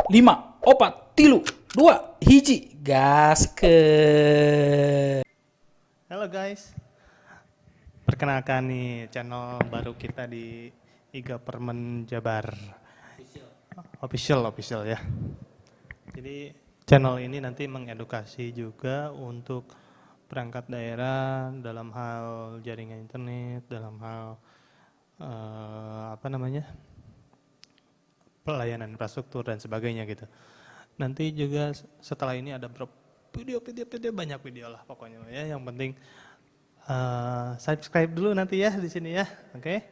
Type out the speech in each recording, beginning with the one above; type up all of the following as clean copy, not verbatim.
5, 4, 3, 2, 1, gas ke. Halo guys, perkenalkan nih channel baru kita di e-Government Jabar. Official ya. Jadi channel ini nanti mengedukasi juga untuk perangkat daerah dalam hal jaringan internet, dalam hal pelayanan infrastruktur dan sebagainya gitu. Nanti juga setelah ini ada video banyak video lah pokoknya ya. Yang penting subscribe dulu nanti ya di sini ya, oke?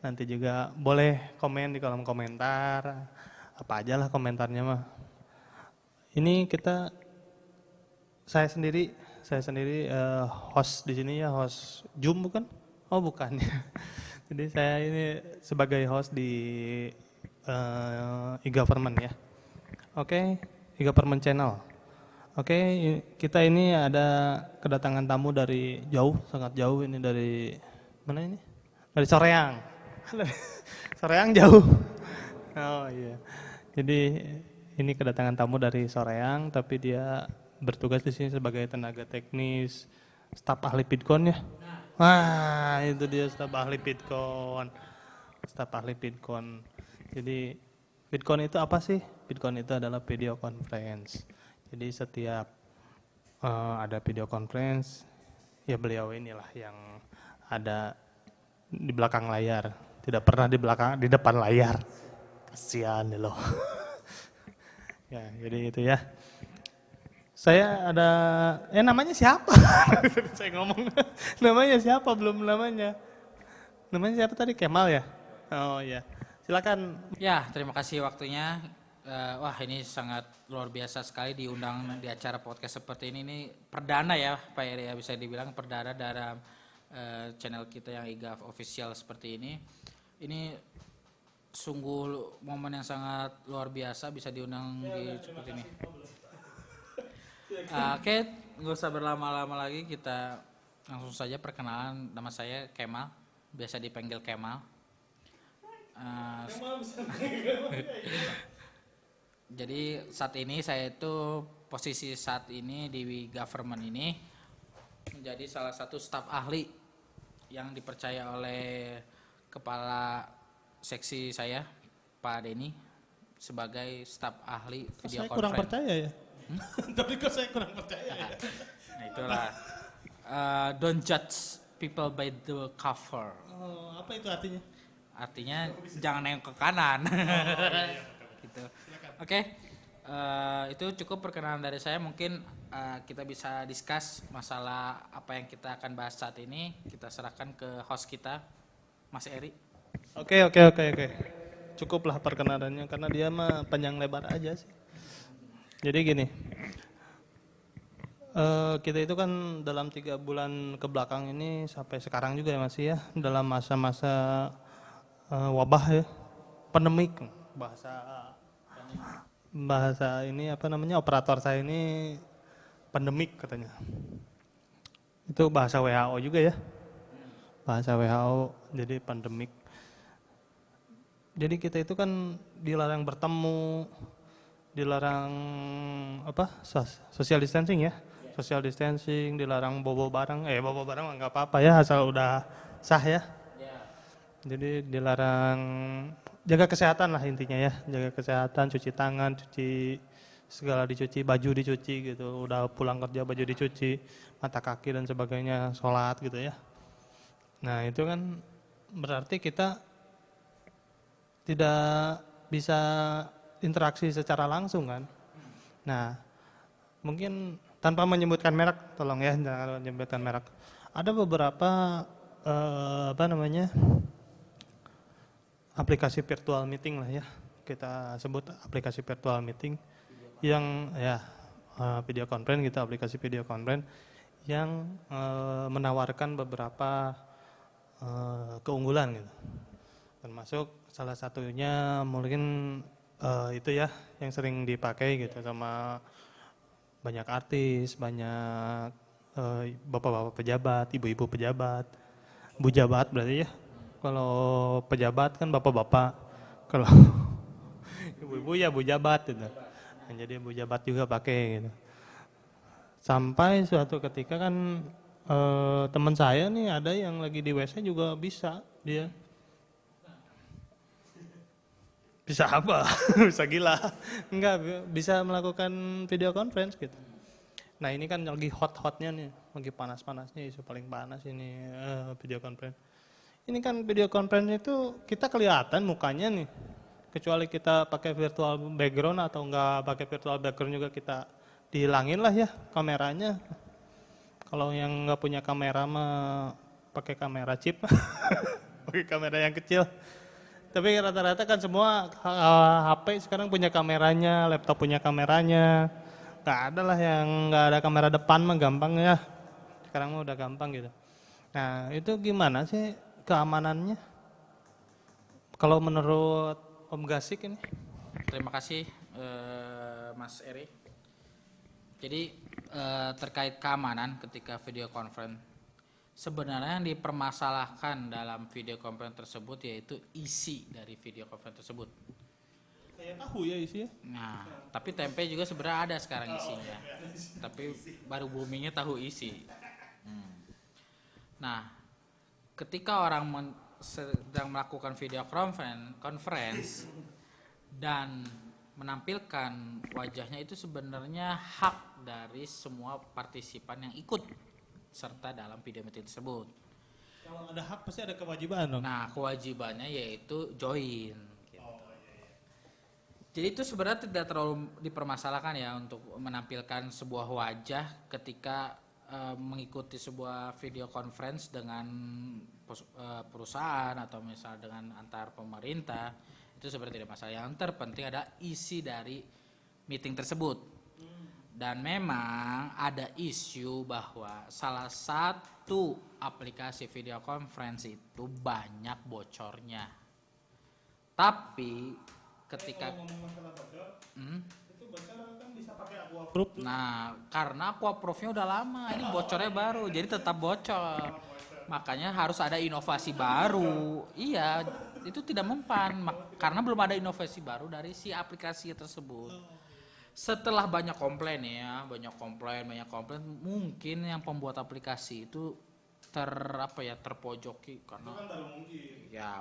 Nanti juga boleh komen di kolom komentar, apa aja lah komentarnya mah. Ini saya sendiri host di sini ya, host Zoom bukan? Oh bukan. Jadi saya ini sebagai host di e-Government ya. Oke, e-Government channel. Oke, kita ini ada kedatangan tamu dari jauh, sangat jauh ini dari mana ini? Dari Soreang. Soreang jauh. Oh iya. Jadi ini kedatangan tamu dari Soreang, tapi dia bertugas di sini sebagai tenaga teknis, staf ahli Pidkon ya. Wah, itu dia staf ahli Pidkon. Staf ahli Pidkon. Jadi Pidkon itu apa sih? Pidkon itu adalah video conference. Jadi setiap ada video conference, ya beliau inilah yang ada di belakang layar, tidak pernah di depan layar. Kasihan loh. Ya, jadi itu ya. Saya ada, namanya siapa? Saya ngomong, namanya siapa belum namanya. Namanya siapa tadi? Kemal ya? Oh iya. Silakan. Ya, terima kasih waktunya. Wah, ini sangat luar biasa sekali diundang di acara podcast seperti ini. Ini perdana ya, Pak Eri, ya, bisa dibilang perdana dalam channel kita yang IGAF official seperti ini. Ini sungguh momen yang sangat luar biasa bisa diundang di seperti ini. Oke, nggak usah berlama-lama lagi, kita langsung saja perkenalan. Nama saya Kemal, biasa dipanggil Kemal. Jadi saat ini saya itu posisi saat ini di government ini menjadi salah satu staf ahli yang dipercaya oleh kepala seksi saya, Pak Denny, sebagai staf ahli video Saya conference. kurang percaya ya. Tapi kok saya kurang percaya ya. Nah itulah, don't judge people by the cover. Oh, apa itu artinya? Artinya jangan nengok ke kanan. Gitu. Oke, itu cukup perkenalan dari saya. Mungkin kita bisa discuss masalah apa yang kita akan bahas saat ini. Kita serahkan ke host kita, Mas Eri. Oke. Cukuplah perkenalannya karena dia mah panjang lebar aja sih. Jadi gini, kita itu kan dalam 3 bulan ke belakang ini sampai sekarang juga ya masih ya, dalam masa-masa wabah ya, pandemik, bahasa ini apa namanya, operator saya ini pandemik katanya. Itu bahasa WHO juga ya, bahasa WHO, jadi pandemik. Jadi kita itu kan dilarang bertemu, dilarang social distancing ya, social distancing, dilarang bobo barang nggak apa-apa ya asal udah sah ya. Jadi dilarang, jaga kesehatan lah intinya ya, jaga kesehatan, cuci tangan, cuci segala dicuci, baju dicuci gitu, udah pulang kerja baju dicuci, mata kaki dan sebagainya, sholat gitu ya. Nah itu kan berarti kita tidak bisa interaksi secara langsung kan. Nah mungkin tanpa menyebutkan merek, tolong ya jangan menyebutkan merek. Ada beberapa aplikasi virtual meeting lah ya, kita sebut aplikasi virtual meeting yang ya video conference gitu, aplikasi video conference yang menawarkan beberapa keunggulan gitu. Termasuk salah satunya mungkin itu ya yang sering dipakai gitu sama banyak artis, banyak bapak-bapak pejabat, ibu-ibu pejabat, bu jabat berarti ya. Kalau pejabat kan bapak-bapak, kalau Ibu-ibu ya bu jabat gitu. Nah, jadi bu jabat juga pakai gitu. Sampai suatu ketika kan teman saya nih ada yang lagi di WC juga bisa dia. Bisa apa? Bisa gila. Enggak, bisa melakukan video conference gitu. Nah ini kan lagi hot-hotnya nih, lagi panas-panasnya, isu paling panas ini video conference. Ini kan video conference itu kita kelihatan mukanya nih, kecuali kita pakai virtual background atau enggak pakai virtual background juga kita dihilangin lah ya kameranya. Kalau yang enggak punya kamera mah pakai kamera chip, pakai kamera yang kecil. Tapi rata-rata kan semua HP sekarang punya kameranya, laptop punya kameranya. Nggak ada lah yang nggak ada kamera depan mah gampang ya. Sekarang mah udah gampang gitu. Nah itu gimana sih keamanannya? Kalau menurut Om Gasik ini? Terima kasih Mas Eri. Jadi terkait keamanan ketika video conference, sebenarnya yang dipermasalahkan dalam video conference tersebut yaitu isi dari video conference tersebut. Kayak tahu ya isinya. Nah, tapi tempe juga sebenarnya ada sekarang isinya. Tapi baru boomingnya tahu isi. Nah, ketika orang sedang melakukan video conference dan menampilkan wajahnya, itu sebenarnya hak dari semua partisipan yang ikut serta dalam video meeting tersebut. Kalau ada hak pasti ada kewajiban dong. Nah, kewajibannya yaitu join. Gitu. Jadi itu sebenarnya tidak terlalu dipermasalahkan ya untuk menampilkan sebuah wajah ketika mengikuti sebuah video conference dengan perusahaan atau misalnya dengan antar pemerintah. Itu sebenarnya tidak masalah. Yang terpenting ada isi dari meeting tersebut. Dan memang ada isu bahwa salah satu aplikasi video conference itu banyak bocornya. Tapi ketika itu bocor kan bisa pakai Aquaproof. nah, karena Aquaproof-nya udah lama, ini bocornya baru, jadi tetap bocor. Makanya harus ada inovasi baru. Iya, itu tidak mempan karena belum ada inovasi baru dari si aplikasi tersebut. Setelah banyak komplain, banyak komplain, mungkin yang pembuat aplikasi itu terpojoki karena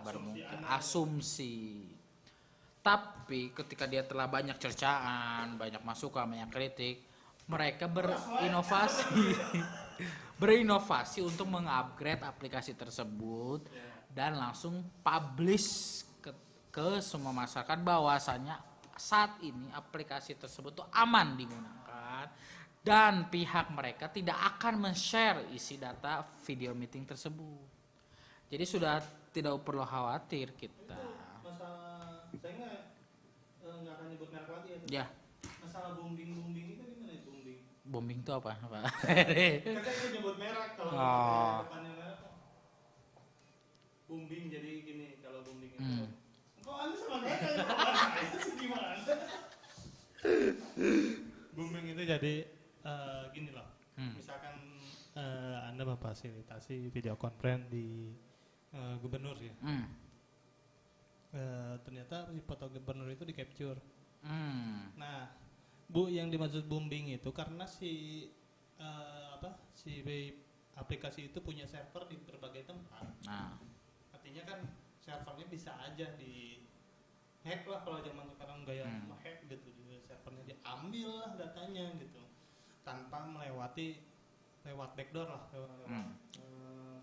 baru mungkin asumsi. Tapi ketika dia telah banyak cercaan, banyak masukan, banyak kritik, mereka berinovasi untuk mengupgrade aplikasi tersebut dan langsung publish ke semua masyarakat bahwasannya saat ini aplikasi tersebut tuh aman digunakan dan pihak mereka tidak akan men-share isi data video meeting tersebut. Jadi sudah tidak perlu khawatir kita. Masalah saya nggak akan nyebut merek lagi ya. Ya. Masalah booming itu gimana ya booming? Booming itu apa? Kita nyebut merek kalau depannya merek. Booming jadi gini kalau booming itu. Kok Anda sama mereka itu gimana? Booming itu jadi gini loh. Misalkan Anda memfasilitasi video conference di gubernur ya. Ternyata si foto gubernur itu di capture. Nah, Bu, yang dimaksud booming itu karena si aplikasi itu punya server di berbagai tempat. Nah, artinya kan servernya bisa aja di hack lah kalau zaman sekarang gaya hack gitu, servernya diambil lah datanya gitu tanpa melewat backdoor lah,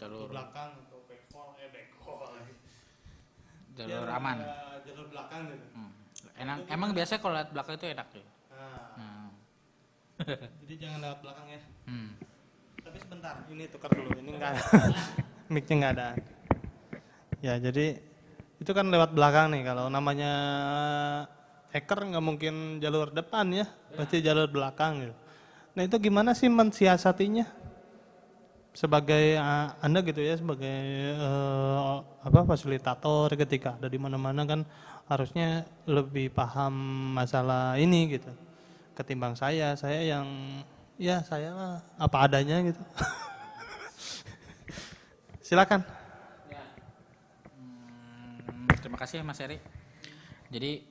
jalur belakang atau backhaul jalur aman, jalur belakang gitu. Emang biasanya kalau lewat belakang itu enak tuh. Jadi jangan lewat belakang ya. Tapi sebentar, ini tukar dulu, ini enggak mic-nya enggak ada. Ya, jadi itu kan lewat belakang nih. Kalau namanya hacker nggak mungkin jalur depan ya, pasti jalur belakang gitu. Nah itu gimana sih mensiasatinya? Sebagai Anda gitu ya, sebagai fasilitator ketika ada di mana-mana kan harusnya lebih paham masalah ini gitu. Ketimbang saya yang saya apa adanya gitu. Silakan. Terima kasih Mas Eri. Jadi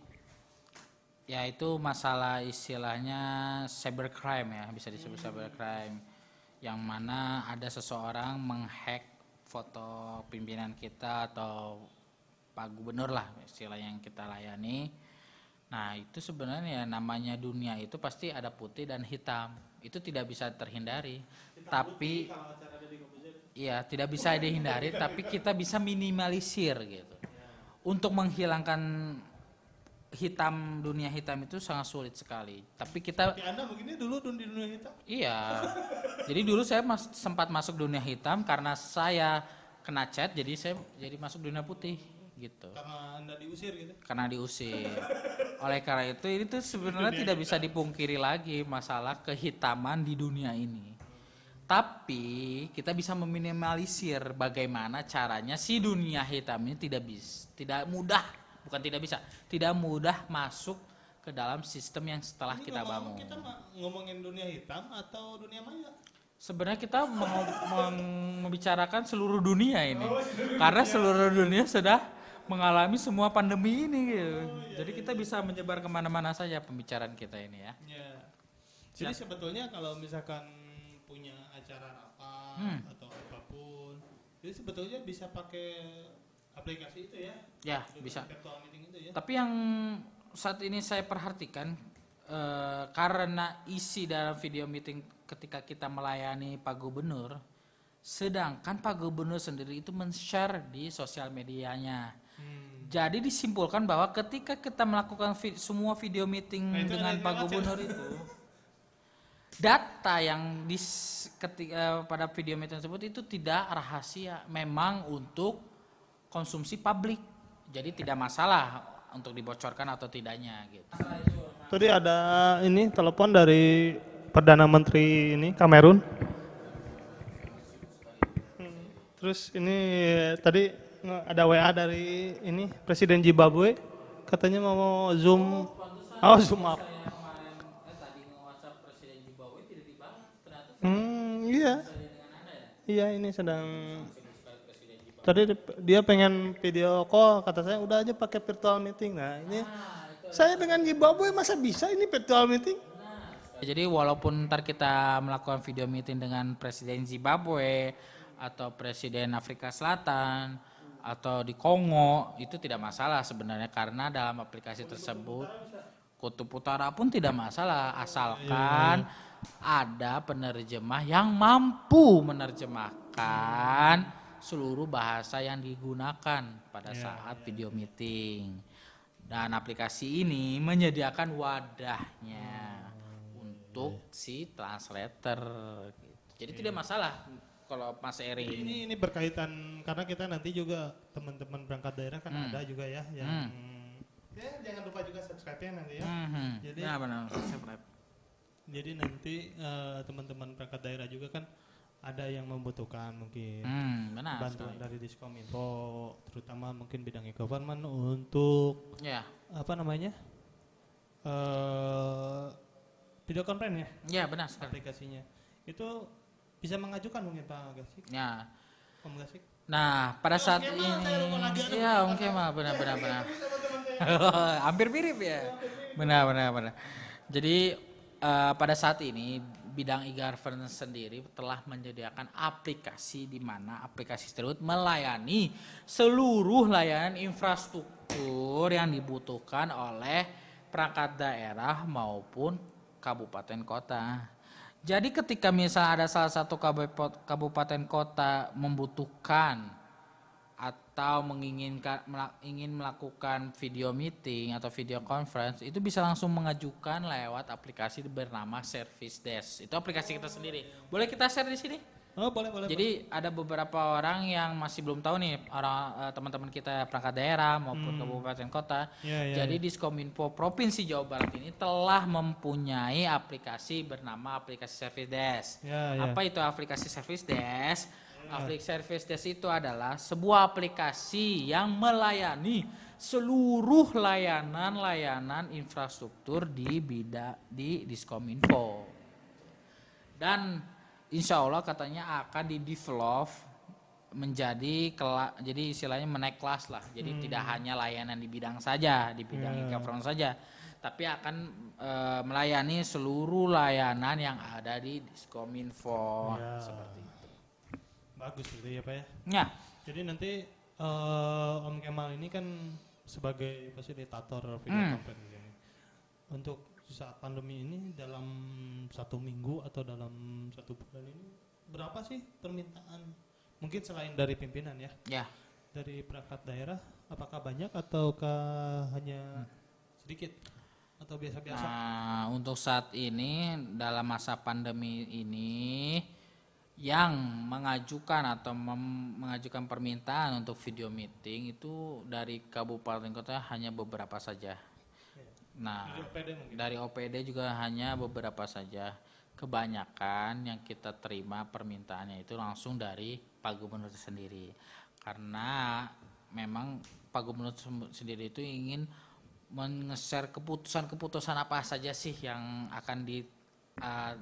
Ya itu masalah istilahnya cybercrime ya, bisa disebut cybercrime. Yang mana ada seseorang menghack foto pimpinan kita atau Pak Gubernur lah istilah yang kita layani. Nah itu sebenarnya namanya dunia itu pasti ada putih dan hitam. Itu tidak bisa terhindari. Tapi iya tidak bisa dihindari, tapi kita bisa minimalisir gitu. Untuk menghilangkan dunia hitam itu sangat sulit sekali. Tapi Anda begini dulu di dunia hitam? iya. Jadi dulu saya sempat masuk dunia hitam karena saya kena chat, jadi saya jadi masuk dunia putih gitu. Karena Anda diusir gitu? Karena diusir. Oleh karena itu ini tuh sebenarnya tidak bisa dipungkiri lagi masalah kehitaman di dunia ini. Tapi kita bisa meminimalisir bagaimana caranya si dunia hitam ini tidak mudah masuk ke dalam sistem yang setelah Ini kita bangun. Kita ngomongin dunia hitam atau dunia maya? Sebenarnya kita membicarakan seluruh dunia ini, karena seluruh dunia sudah mengalami semua pandemi ini gitu. Jadi kita bisa menyebar kemana-mana saja pembicaraan kita ini ya. Jadi sebetulnya kalau misalkan punya acara rapat atau apapun, jadi sebetulnya bisa pakai aplikasi itu ya? Ya bisa. Virtual meeting itu ya? Tapi yang saat ini saya perhatikan karena isi dalam video meeting ketika kita melayani Pak Gubernur, sedangkan Pak Gubernur sendiri itu men-share di sosial medianya. Jadi disimpulkan bahwa ketika kita melakukan semua video meeting dengan Pak Gubernur itu, data yang pada video meeting tersebut itu tidak rahasia, memang untuk konsumsi publik. Jadi tidak masalah untuk dibocorkan atau tidaknya gitu. Tadi ada ini telepon dari Perdana Menteri ini Kamerun. Terus ini tadi ada WA dari ini Presiden Zimbabwe, katanya mau Zoom. Oh, Zoom up. Iya. Iya, ini sedang. Tadi dia pengen video call, kata saya udah aja pakai virtual meeting. Nah, ini saya dengan Zimbabwe masa bisa ini virtual meeting? Jadi walaupun ntar kita melakukan video meeting dengan Presiden Zimbabwe atau Presiden Afrika Selatan atau di Kongo, itu tidak masalah sebenarnya karena dalam aplikasi tersebut Kutub Utara pun tidak masalah asalkan ada penerjemah yang mampu menerjemahkan seluruh bahasa yang digunakan pada saat video meeting. Dan aplikasi ini menyediakan wadahnya untuk si translator gitu. Jadi tidak masalah kalau Mas Eri ini berkaitan karena kita nanti juga teman-teman perangkat daerah kan ada juga ya yang ya jangan lupa juga subscribe-nya nanti ya. Jadi benar, subscribe. Jadi nanti teman-teman perangkat daerah juga kan ada yang membutuhkan mungkin bantuan dari Diskominfo, terutama mungkin bidang e-government untuk apa namanya video conference ya? Ya benar sekali. Aplikasinya itu bisa mengajukan mungkin Pak Gasik. Ya. Om Gasik. Nah pada saat ini, ya oke mah benar. Hampir mirip ya. Benar. Jadi pada saat ini bidang e-governance sendiri telah menyediakan aplikasi di mana aplikasi tersebut melayani seluruh layanan infrastruktur yang dibutuhkan oleh perangkat daerah maupun kabupaten kota. Jadi ketika misalnya ada salah satu kabupaten kota membutuhkan atau ingin melakukan video meeting atau video conference, itu bisa langsung mengajukan lewat aplikasi bernama Service Desk. Itu aplikasi kita sendiri. Boleh kita share di sini? Oh, boleh. Jadi ada beberapa orang yang masih belum tahu nih, teman-teman kita perangkat daerah maupun kabupaten kota. Jadi Diskominfo Provinsi Jawa Barat ini telah mempunyai aplikasi bernama aplikasi Service Desk. Apa itu aplikasi Service Desk? Aplikasi Service Desk itu adalah sebuah aplikasi yang melayani seluruh layanan infrastruktur di Diskominfo. Dan insya Allah katanya akan di-develop menjadi jadi istilahnya menaik kelas lah. Jadi tidak hanya layanan di bidang saja, di bidang e-government saja, tapi akan melayani seluruh layanan yang ada di Diskominfo Ya. seperti itu. Bagus gitu ya Pak ya. Ya, Jadi nanti Om Kemal ini kan sebagai fasilitator video conference ini. Untuk saat pandemi ini dalam 1 minggu atau dalam 1 bulan ini berapa sih permintaan? Mungkin selain dari pimpinan ya, ya. dari perangkat daerah, apakah banyak ataukah hanya sedikit atau biasa-biasa? Nah, untuk saat ini dalam masa pandemi ini yang mengajukan atau mengajukan permintaan untuk video meeting itu dari kabupaten kota hanya beberapa saja. Nah, Dari OPD mungkin. dari OPD juga hanya beberapa saja. Kebanyakan yang kita terima permintaannya itu langsung dari Pak Gubernur sendiri. Karena memang Pak Gubernur sendiri itu ingin men-share keputusan-keputusan apa saja sih yang akan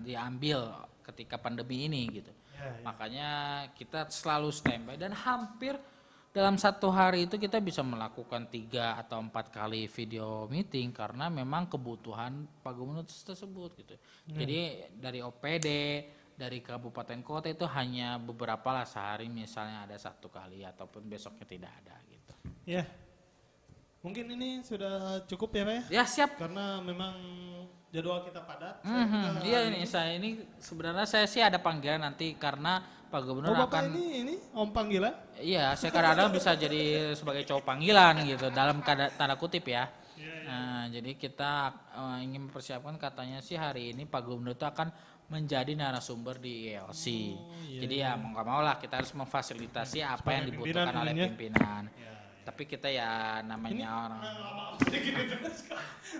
diambil ketika pandemi ini gitu. Ya. Makanya kita selalu standby dan hampir dalam 1 hari itu kita bisa melakukan 3 atau 4 kali video meeting karena memang kebutuhan Pak Gubernur tersebut gitu. Jadi dari OPD, dari kabupaten kota itu hanya beberapa lah sehari, misalnya ada 1 kali ataupun besoknya tidak ada gitu. Ya. Mungkin ini sudah cukup ya Pak ya? Ya siap. Karena memang jadwal kita padat. Iya ini sebenarnya saya sih ada panggilan nanti karena Pak Gubernur Bapak akan ini Om panggilan? iya, saya kadang-kadang bisa jadi sebagai cowok panggilan gitu dalam tanda kutip ya. Nah, jadi kita ingin mempersiapkan katanya sih hari ini Pak Gubernur itu akan menjadi narasumber di ILC. Jadi ya mau nggak mau lah kita harus memfasilitasi apa yang dibutuhkan oleh pimpinan. Tapi kita ya namanya orang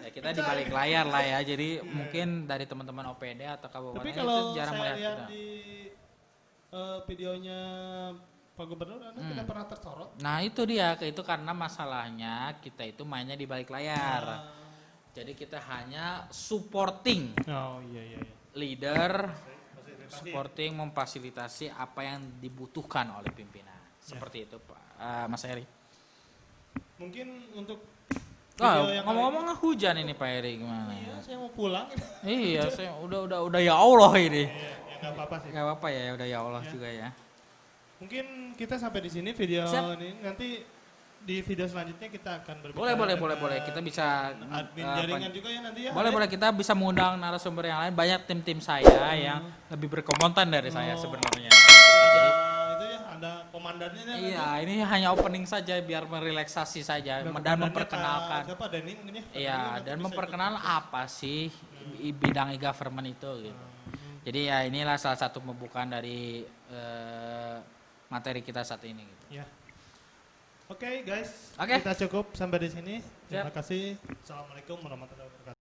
ya kita di balik layar lah ya. Jadi mungkin dari teman-teman OPD atau kabupaten Tapi itu kalau jarang saya melihat lihat kita. di videonya Pak Gubernur, Anda tidak pernah tersorot. Nah itu dia, itu karena masalahnya kita itu mainnya di balik layar. Jadi kita hanya supporting Oh iya. leader, supporting memfasilitasi apa yang dibutuhkan oleh pimpinan. Seperti itu Pak Mas Eri. Mungkin untuk Wah, video yang ngomong-ngomong hujan ini Pak Eri gimana? iya, saya mau pulang. Iya, saya udah ya Allah ini. Iya, ya nggak apa-apa sih. Gak apa-apa ya, udah ya Allah juga ya. Mungkin kita sampai di sini video Siap. ini. Nanti di video selanjutnya kita akan berbicara. Boleh. Kita bisa Admin jaringan juga ya nanti ya. boleh kita bisa mengundang narasumber yang lain. Banyak tim-tim saya yang lebih berkompeten dari saya sebenarnya. Jadi Itu ya, ada komandannya ya. iya, ini hanya opening saja biar merelaksasi saja dan memperkenalkan. Siapa Denny mungkin ya? Iya, dan memperkenalkan apa sih bidang e-government itu gitu. Jadi ya inilah salah satu pembukaan dari materi kita saat ini gitu. Ya. Oke guys, Oke. kita cukup sampai di sini. Terima Siap. kasih. Assalamualaikum warahmatullahi wabarakatuh.